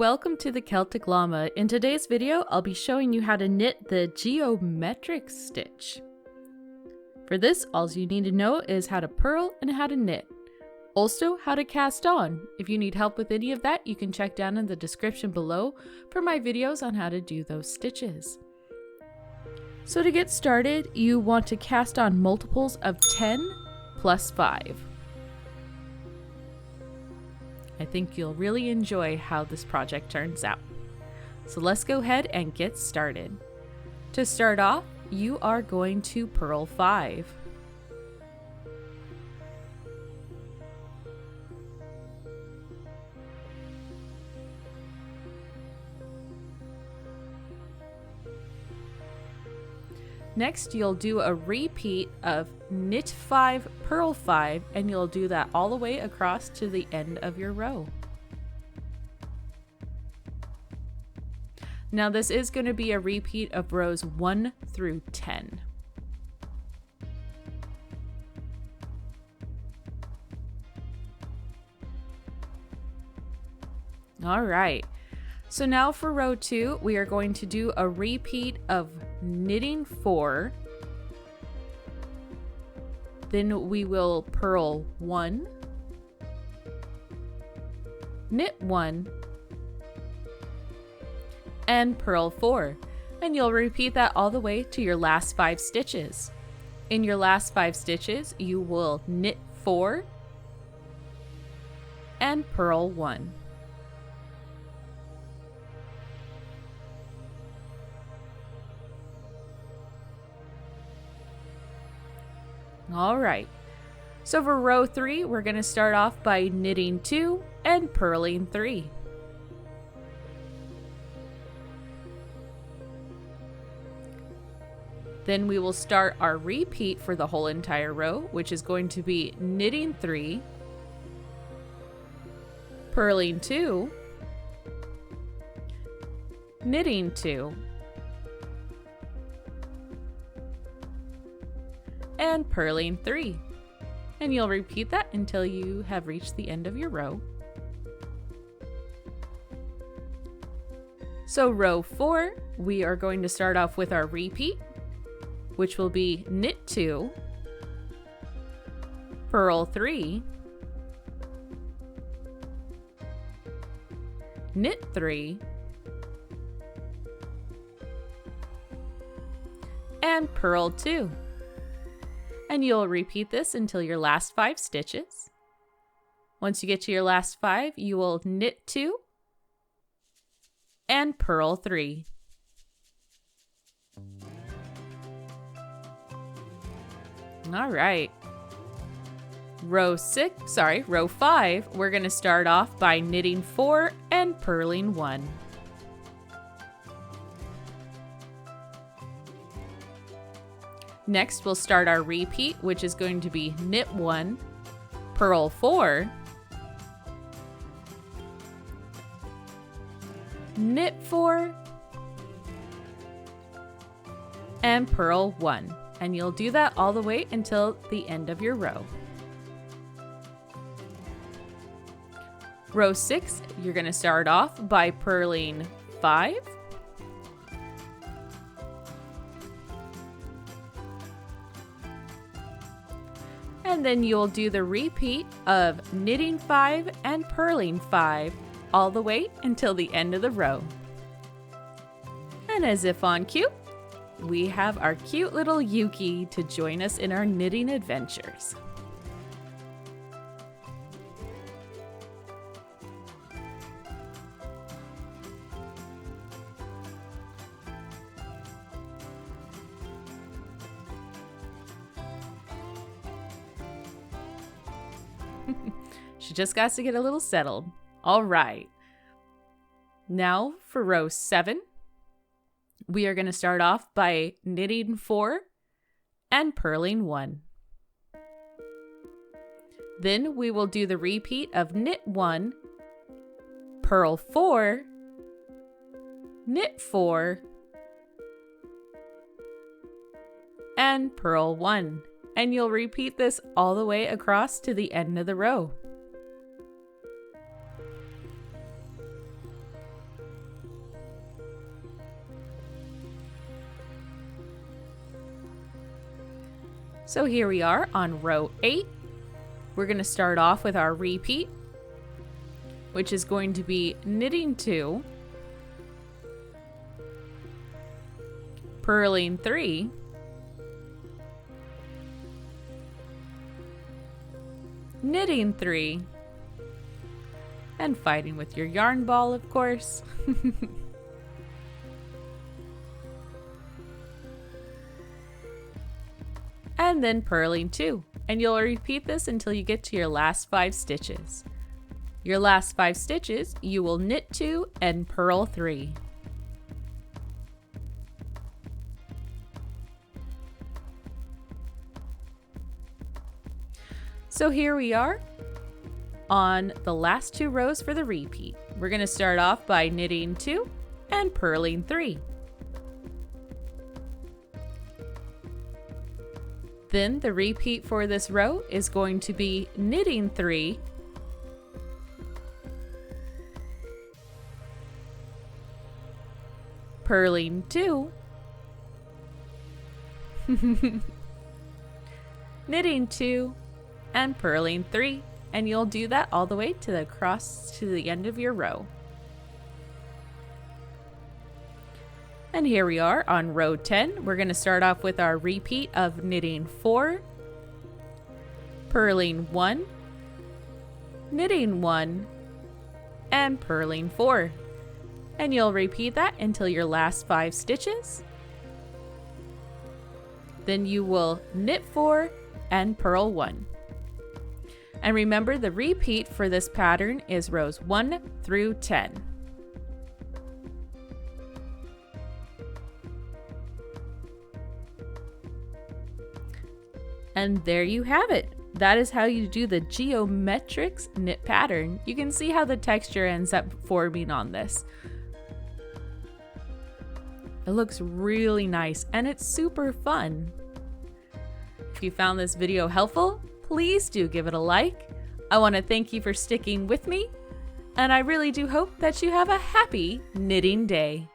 Welcome to the Celtic Llama. In today's video, I'll be showing you how to knit the geometric stitch. For this, all you need to know is how to purl and how to knit. Also, how to cast on. If you need help with any of that, you can check down in the description below for my videos on how to do those stitches. So to get started, you want to cast on multiples of 10 plus 5. I think you'll really enjoy how this project turns out. So let's go ahead and get started. To start off, you are going to purl 5. Next, you'll do a repeat of knit 5, purl 5, and you'll do that all the way across to the end of your row. Now this is going to be a repeat of rows 1 through 10. All right. So now for row 2, we are going to do a repeat of knitting 4. Then we will purl 1, knit 1, and purl 4. And you'll repeat that all the way to your last 5 stitches. In your last 5 stitches, you will knit 4 and purl 1. All right, so for row 3, we're going to start off by knitting 2 and purling 3. Then we will start our repeat for the whole entire row, which is going to be knitting 3, purling 2, knitting 2, and purling 3. And you'll repeat that until you have reached the end of your row. So row 4, we are going to start off with our repeat, which will be knit 2, purl 3, knit 3, and purl 2. And you'll repeat this until your last 5 stitches. Once you get to your last 5, you will knit 2 and purl 3. All right. Row 5, we're going to start off by knitting 4 and purling 1. Next, we'll start our repeat, which is going to be knit 1, purl 4, knit 4, and purl 1. And you'll do that all the way until the end of your row. Row 6, you're going to start off by purling 5, and then you'll do the repeat of knitting 5 and purling 5 all the way until the end of the row. And as if on cue, we have our cute little Yuki to join us in our knitting adventures. She just got to get a little settled. All right. Now for row 7, we are going to start off by knitting 4 and purling 1. Then we will do the repeat of knit 1, purl 4, knit 4, and purl 1. And you'll repeat this all the way across to the end of the row. So here we are on row 8. We're going to start off with our repeat, which is going to be knitting 2, purling 3, knitting 3, and fighting with your yarn ball, of course. And then purling 2, and you'll repeat this until you get to your last 5 stitches. Your last 5 stitches, you will knit 2 and purl 3. So here we are on the last 2 rows for the repeat. We're going to start off by knitting 2 and purling 3. Then the repeat for this row is going to be knitting 3, purling 2, knitting 2, and purling 3, and you'll do that all the way to the end of your row. And here we are on row 10. We're going to start off with our repeat of knitting 4, purling 1, knitting 1, and purling 4. And you'll repeat that until your last 5 stitches. Then you will knit 4 and purl 1. And remember, the repeat for this pattern is rows 1 through 10. And there you have it. That is how you do the geometrics knit pattern. You can see how the texture ends up forming on this. It looks really nice and it's super fun. If you found this video helpful, please do give it a like. I want to thank you for sticking with me, and I really do hope that you have a happy knitting day.